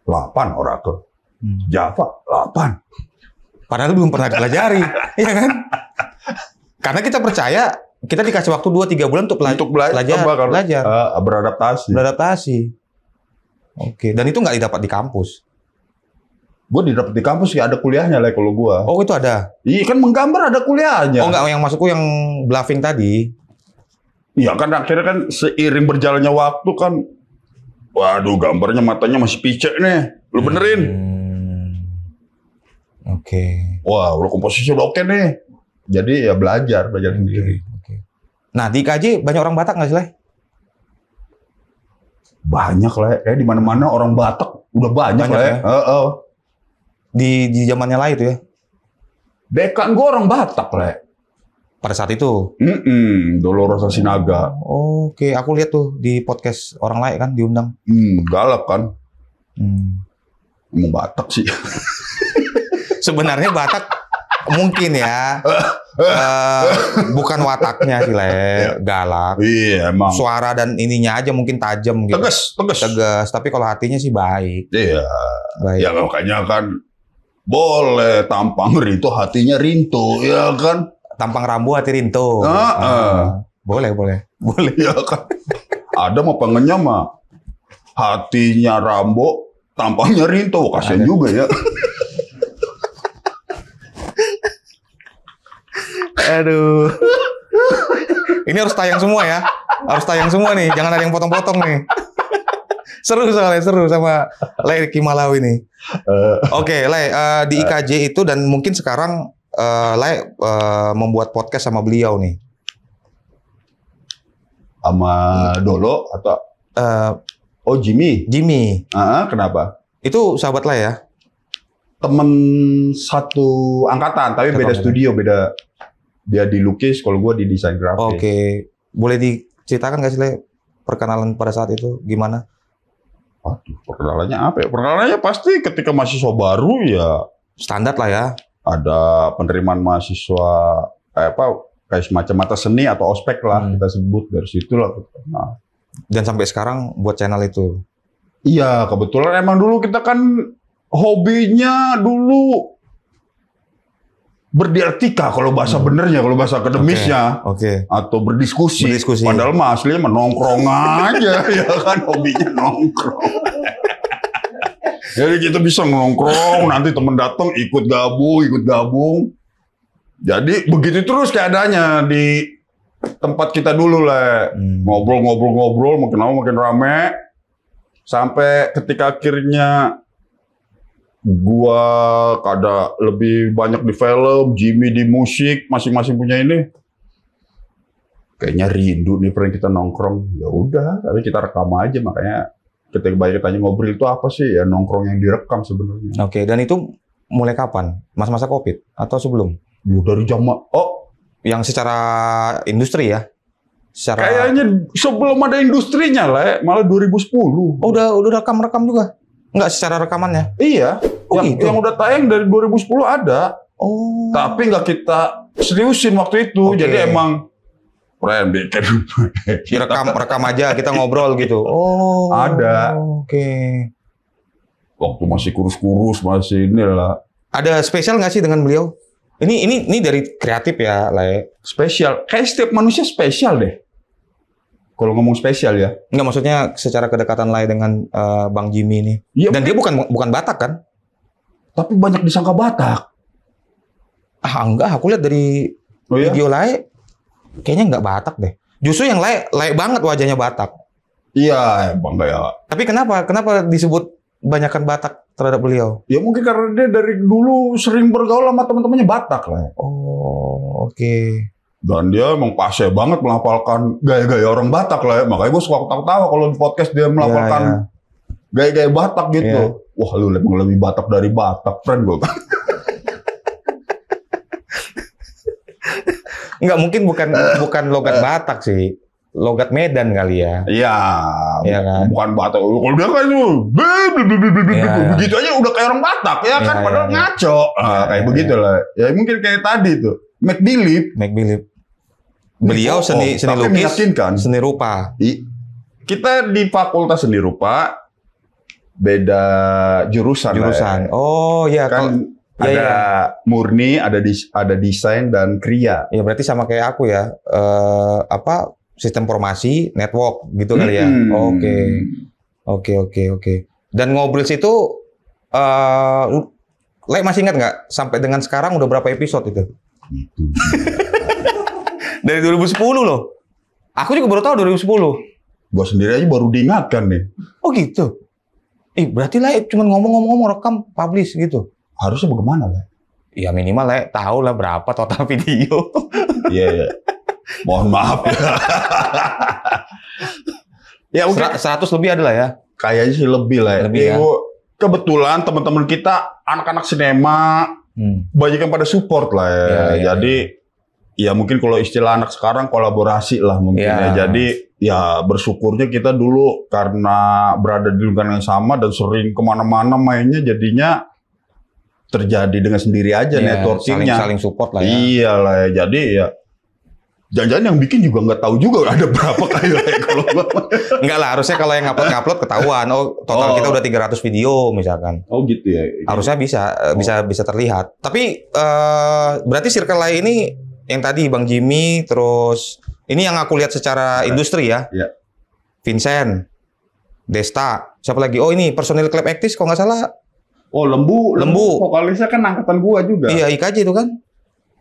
[SPEAKER 2] 8 Oracle. Java 8.
[SPEAKER 1] Padahal belum pernah dipelajari, ya kan? Karena kita percaya kita dikasih waktu 2-3 bulan untuk belajar. Beradaptasi. Oke. Dan itu nggak didapat di kampus.
[SPEAKER 2] Gue didapat di kampus ya, ada kuliahnya lah kalau gue.
[SPEAKER 1] Oh itu ada?
[SPEAKER 2] Iya kan menggambar ada kuliahnya.
[SPEAKER 1] Oh nggak, yang masukku yang bluffing tadi.
[SPEAKER 2] Iya kan akhirnya kan seiring berjalannya waktu kan, waduh gambarnya matanya masih picek nih, lu benerin.
[SPEAKER 1] Oke.
[SPEAKER 2] Wah udah komposisi udah oke nih. Jadi ya belajar sendiri.
[SPEAKER 1] Nah di IKJ banyak orang Batak nggak sih, Le?
[SPEAKER 2] Banyak lah, kayak di mana-mana orang Batak udah banyak lah ya.
[SPEAKER 1] Di zamannya lah itu ya.
[SPEAKER 2] Dekan gue orang Batak lah.
[SPEAKER 1] Pada saat itu.
[SPEAKER 2] Dolores Sinaga.
[SPEAKER 1] Oke, aku lihat tuh di podcast orang lain kan diundang.
[SPEAKER 2] Galak kan. Emang Batak sih.
[SPEAKER 1] Sebenarnya Batak mungkin ya, bukan wataknya sih Le, galak.
[SPEAKER 2] Iya emang.
[SPEAKER 1] Suara dan ininya aja mungkin tajam gitu. Tegas. Tapi kalau hatinya sih baik.
[SPEAKER 2] Iya. Baik. Ya makanya kan boleh tampang Rinto, hatinya Rinto, ya kan.
[SPEAKER 1] Tampang Rambo hati Rinto. Boleh
[SPEAKER 2] ya kan. Ada mah pengennya mah hatinya Rambo, tampangnya Rinto, kasian juga ya.
[SPEAKER 1] Aduh. Ini harus tayang semua ya. Harus tayang semua nih. Jangan ada yang potong-potong nih. Seru soalnya, seru sama Le Kimalawi nih. Oke, Le, di IKJ itu dan mungkin sekarang Le membuat podcast sama beliau nih.
[SPEAKER 2] Sama Dolo atau oh Jimmy.
[SPEAKER 1] Jimmy.
[SPEAKER 2] Kenapa?
[SPEAKER 1] Itu sahabat Le ya?
[SPEAKER 2] Temen satu angkatan, tapi beda studio, beda. Dia dilukis, kalau gue di desain grafis.
[SPEAKER 1] Oke, boleh diceritakan nggak sih Le perkenalan pada saat itu gimana?
[SPEAKER 2] Aduh, perkenalannya apa ya? Perkenalannya pasti ketika mahasiswa baru ya
[SPEAKER 1] standar lah ya.
[SPEAKER 2] Ada penerimaan mahasiswa kayak semacam mata seni atau ospek lah kita sebut, dari situ lah. Nah. Dan
[SPEAKER 1] sampai sekarang buat channel itu?
[SPEAKER 2] Iya, kebetulan emang dulu kita kan hobinya dulu berdialektika kalau bahasa benernya, kalau bahasa akademisnya, atau berdiskusi. Padahal mah aslinya menongkrong aja, ya kan, hobinya nongkrong. Jadi kita bisa nongkrong, nanti temen datang ikut gabung. Jadi begitu terus keadaannya di tempat kita dulu lah, ngobrol, makin lama makin rame, sampai ketika akhirnya gua kada lebih banyak di film, Jimmy di musik, masing-masing punya ini. Kayaknya rindu nih pernah kita nongkrong. Ya udah, tapi kita rekam aja, makanya ketika banyak tanya ngobrol itu apa sih? Ya nongkrong yang direkam sebenarnya.
[SPEAKER 1] Oke, dan itu mulai kapan? Masa-masa Covid atau sebelum?
[SPEAKER 2] Ya dari zaman
[SPEAKER 1] yang secara industri ya?
[SPEAKER 2] Kayaknya sebelum ada industrinya lah, malah 2010.
[SPEAKER 1] Oh, udah rekam-rekam juga? Enggak secara rekamannya?
[SPEAKER 2] Iya. Yang udah tayang dari 2010 ada.
[SPEAKER 1] Oh.
[SPEAKER 2] Tapi nggak kita seriusin waktu itu. Jadi emang
[SPEAKER 1] rekam aja, kita ngobrol gitu. Oh.
[SPEAKER 2] Ada.
[SPEAKER 1] Oke.
[SPEAKER 2] Waktu masih kurus-kurus, masih inilah.
[SPEAKER 1] Ada spesial nggak sih dengan beliau? Ini dari kreatif ya, Le.
[SPEAKER 2] Spesial. Kayak setiap manusia spesial deh. Kalau ngomong spesial ya.
[SPEAKER 1] Enggak, maksudnya secara kedekatan Le dengan Bang Jimmy ini. Ya, dan dia bukan Batak kan?
[SPEAKER 2] Tapi banyak disangka Batak.
[SPEAKER 1] Enggak, aku lihat dari video Le, kayaknya enggak Batak deh. Justru yang Le banget wajahnya Batak.
[SPEAKER 2] Iya, emang ya.
[SPEAKER 1] Tapi kenapa disebut banyakan Batak terhadap beliau?
[SPEAKER 2] Ya mungkin karena dia dari dulu sering bergaul sama teman-temannya Batak lah.
[SPEAKER 1] Oh, oke.
[SPEAKER 2] Dan dia emang fase banget melafalkan gaya-gaya orang Batak lah ya. Makanya gue suka ketawa kalau di podcast dia melafalkan gaya-gaya Batak gitu. Wah, lu emang lebih Batak dari Batak, friend gue.
[SPEAKER 1] Enggak, mungkin bukan logat Batak sih. Logat Medan kali ya.
[SPEAKER 2] Iya,
[SPEAKER 1] kan?
[SPEAKER 2] Bukan Batak. Kalau dia kan itu begitu aja udah kayak orang Batak ya kan, padahal ngaco. Kayak begitu lah. Ya mungkin kayak tadi tuh. Make believe.
[SPEAKER 1] Beliau seni lukis, seni rupa.
[SPEAKER 2] Kita di Fakultas Seni Rupa beda jurusan.
[SPEAKER 1] Ya. Oh ya,
[SPEAKER 2] kan ada murni, ada desain dan kria.
[SPEAKER 1] Ya berarti sama kayak aku ya. Sistem informasi, network gitu kali ya. Oke. Dan ngobrol situ, Le masih ingat nggak sampai dengan sekarang udah berapa episode itu? Dari 2010 loh. Aku juga baru tahu 2010.
[SPEAKER 2] Gua sendiri aja baru diingatkan nih.
[SPEAKER 1] Oh gitu. Berarti Le cuma ngomong-ngomong rekam, publish gitu.
[SPEAKER 2] Harusnya bagaimana Le?
[SPEAKER 1] Ya minimal Le tahu lah berapa total video.
[SPEAKER 2] Iya. Mohon maaf ya. Ya
[SPEAKER 1] 100 lebih ada lah ya.
[SPEAKER 2] Kayaknya sih lebih lah. Ya. Kebetulan teman-teman kita anak-anak sinema banyak yang pada support lah ya. Jadi ya mungkin kalau istilah anak sekarang kolaborasi lah mungkin ya. Jadi ya bersyukurnya kita dulu karena berada di lingkungan yang sama dan sering kemana-mana mainnya, jadinya terjadi dengan sendiri aja networkingnya.
[SPEAKER 1] Saling support lah ya.
[SPEAKER 2] Iya lah ya. Jadi ya jangan-jangan yang bikin juga nggak tahu juga ada berapa kali kalau
[SPEAKER 1] enggak lah, harusnya kalau yang ngupload ketahuan. Total kita udah 300 video misalkan.
[SPEAKER 2] Oh gitu ya.
[SPEAKER 1] Harusnya bisa terlihat. Tapi berarti circle lain ini yang tadi Bang Jimmy, terus ini yang aku lihat secara industri ya.
[SPEAKER 2] Iya.
[SPEAKER 1] Vincent, Desta, siapa lagi? Oh ini personil Club Actis kalau nggak salah.
[SPEAKER 2] Oh Lembu. Vokalisnya kan angkatan gua juga.
[SPEAKER 1] Iya, IKJ itu kan.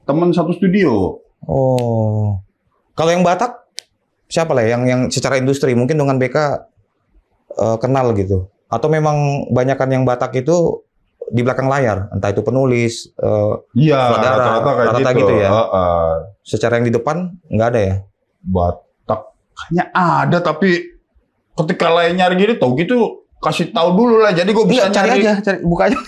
[SPEAKER 2] Temen satu studio.
[SPEAKER 1] Oh. Kalau yang Batak siapa lah yang secara industri mungkin dengan BK kenal gitu? Atau memang banyakan yang Batak itu di belakang layar, entah itu penulis,
[SPEAKER 2] rata-rata
[SPEAKER 1] gitu ya. Secara yang di depan nggak ada ya?
[SPEAKER 2] Batak kayaknya ada, tapi ketika lain nyari gini tahu gitu kasih tahu dulu lah. Jadi gue bisa
[SPEAKER 1] cari buka aja.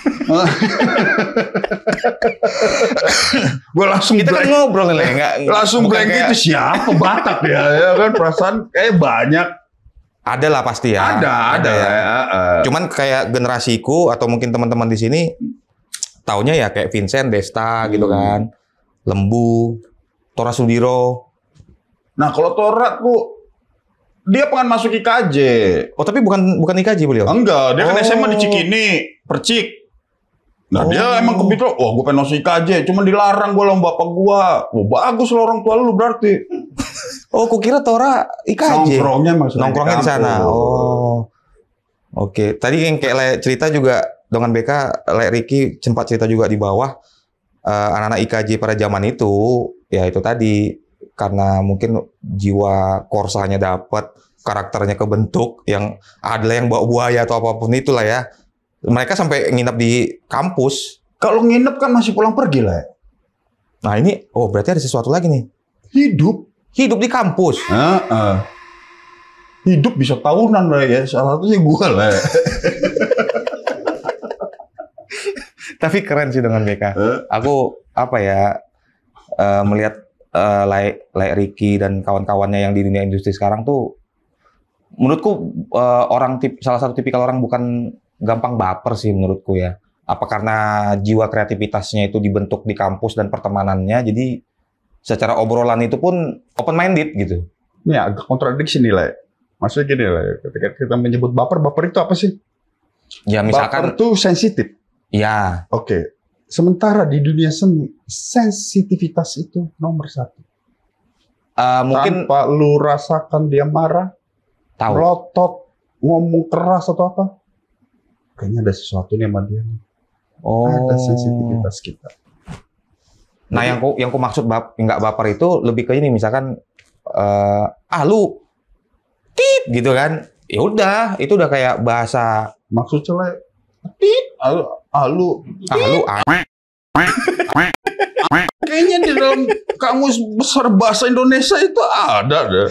[SPEAKER 2] Gue langsung
[SPEAKER 1] kita kan ngobrol nih, nggak
[SPEAKER 2] langsung blank kayak... itu siapa Batak ya kan perasaan kayak banyak.
[SPEAKER 1] Ada lah pasti ya.
[SPEAKER 2] Ada ya.
[SPEAKER 1] Cuman kayak generasiku atau mungkin teman-teman di sini taunya ya kayak Vincent Desta gitu kan, Lembu, Tora Sudiro.
[SPEAKER 2] Nah kalau Tora tuh dia pengen masuk IKJ.
[SPEAKER 1] Oh tapi bukan IKJ beliau?
[SPEAKER 2] Enggak, dia kan SMA di Cikini, Percik. Nah dia emang kebetulan, gue pengen masuk IKJ, cuman dilarang gue sama bapak gue. Bagus lah orang tua lu berarti.
[SPEAKER 1] Oh, kukira Tora IKJ.
[SPEAKER 2] Nongkrongnya
[SPEAKER 1] di sana. Oh. Oke. Tadi yang kayak Le cerita juga dengan BK, Le Ricky sempat cerita juga di bawah anak-anak IKJ pada zaman itu, ya itu tadi karena mungkin jiwa korsanya dapat, karakternya kebentuk, yang adalah yang bawa buaya atau apapun itulah ya. Mereka sampai nginep di kampus.
[SPEAKER 2] Kalau nginep kan masih pulang pergi lah.
[SPEAKER 1] Nah ini, berarti ada sesuatu lagi nih. Hidup di kampus.
[SPEAKER 2] Hidup bisa tahunan lah ya. Salah satunya gue lah.
[SPEAKER 1] Tapi keren sih dengan BK. Aku melihat like Ricky dan kawan-kawannya yang di dunia industri sekarang tuh, menurutku salah satu tipikal orang bukan gampang baper sih menurutku ya. Apa karena jiwa kreativitasnya itu dibentuk di kampus dan pertemanannya, jadi secara obrolan itu pun open minded gitu.
[SPEAKER 2] Ini agak kontradiksi nih lah. Maksudnya gini lah, ketika kita menyebut baper itu apa sih?
[SPEAKER 1] Ya misalkan
[SPEAKER 2] baper itu sensitif.
[SPEAKER 1] Ya.
[SPEAKER 2] Oke. Sementara di dunia seni, sensitivitas itu nomor 1.
[SPEAKER 1] Mungkin
[SPEAKER 2] tanpa lu rasakan dia marah, melotot, ngomong keras atau apa, kayaknya ada sesuatu nih sama dia. Ada sensitivitas kita.
[SPEAKER 1] Nah, yang ku maksud nggak baper itu lebih ke ini, misalkan lu tit gitu kan. Ya udah, itu udah kayak bahasa
[SPEAKER 2] maksudnya tit, lu kayaknya di dalam kamus besar bahasa Indonesia itu ada deh.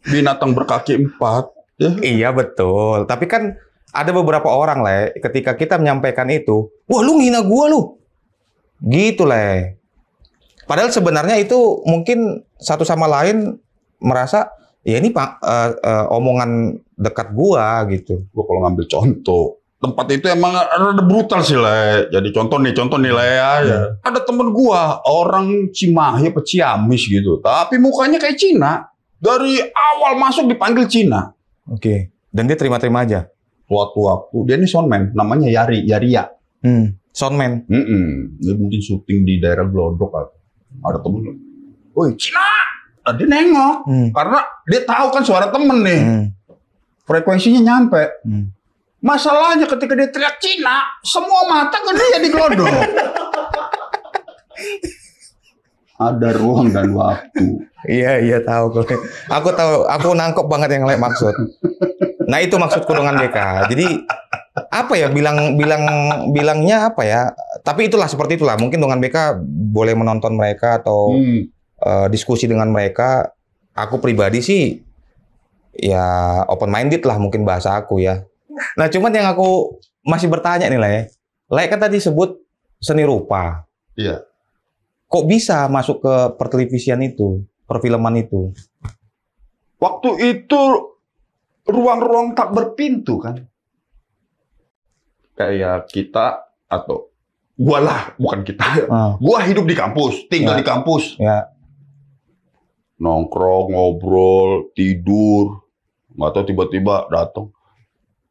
[SPEAKER 2] Binatang berkaki 4. Ya.
[SPEAKER 1] Iya betul. Tapi kan ada beberapa orang lah, ketika kita menyampaikan itu, wah lu ngina gua lu. Gitu lah. Padahal sebenarnya itu mungkin satu sama lain merasa ya ini omongan dekat gua gitu.
[SPEAKER 2] Gua kalau ngambil contoh, tempat itu emang ada brutal sih lah. Jadi contoh nih lah ya. Ada temen gua orang Cimahi apa Ciamis gitu, tapi mukanya kayak Cina. Dari awal masuk dipanggil Cina.
[SPEAKER 1] Oke. Dan dia terima-terima aja.
[SPEAKER 2] Waktu dia ini soundman, namanya Yaria.
[SPEAKER 1] Soundman.
[SPEAKER 2] Dia mungkin syuting di daerah Glodok atau ada temennya. Woi Cina, dia nengok karena dia tahu kan suara temen nih, frekuensinya nyampe. Masalahnya ketika dia teriak Cina, semua mata ke dia di Glodok. Ada ruang dan waktu.
[SPEAKER 1] Iya tahu. Aku nangkep banget yang maksud. Nah itu maksudku dengan BK. Jadi apa ya bilangnya apa ya? Tapi seperti itulah. Mungkin dengan BK boleh menonton mereka atau diskusi dengan mereka. Aku pribadi sih ya open minded lah mungkin bahasa aku ya. Nah cuman yang aku masih bertanya nih Le kan tadi sebut seni rupa.
[SPEAKER 2] Iya.
[SPEAKER 1] Kok bisa masuk ke pertelevisian itu, perfilman itu?
[SPEAKER 2] Waktu itu ruang-ruang tak berpintu kan. Kayak kita atau gua lah, bukan kita. Gua hidup di kampus, tinggal di kampus.
[SPEAKER 1] Ya.
[SPEAKER 2] Nongkrong, ngobrol, tidur. Nggak tahu tiba-tiba datang.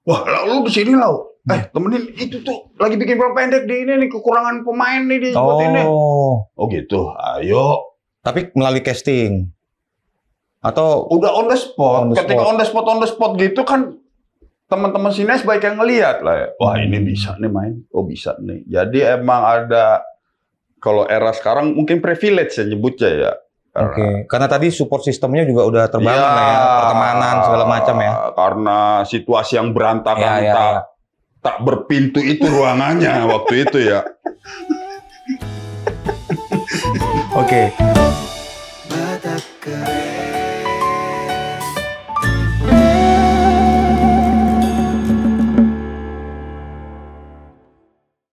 [SPEAKER 2] Wah, lu di sini lau. Temenin itu tuh lagi bikin film pendek di ini nih, kekurangan pemain nih di spot ini. Oh gitu, ayo.
[SPEAKER 1] Tapi melalui casting atau
[SPEAKER 2] udah on the spot. Ketika on the spot gitu kan teman-teman sinias baik yang ngelihat lah. Wah ini bisa nih main, bisa nih. Jadi emang ada, kalau era sekarang mungkin privilege ya nyebutnya ya.
[SPEAKER 1] Oke. Karena tadi support sistemnya juga udah terbangun lah ya, pertemanan segala macam ya.
[SPEAKER 2] Karena situasi yang berantakan tak berpintu itu ruangannya waktu itu ya.
[SPEAKER 1] Oke.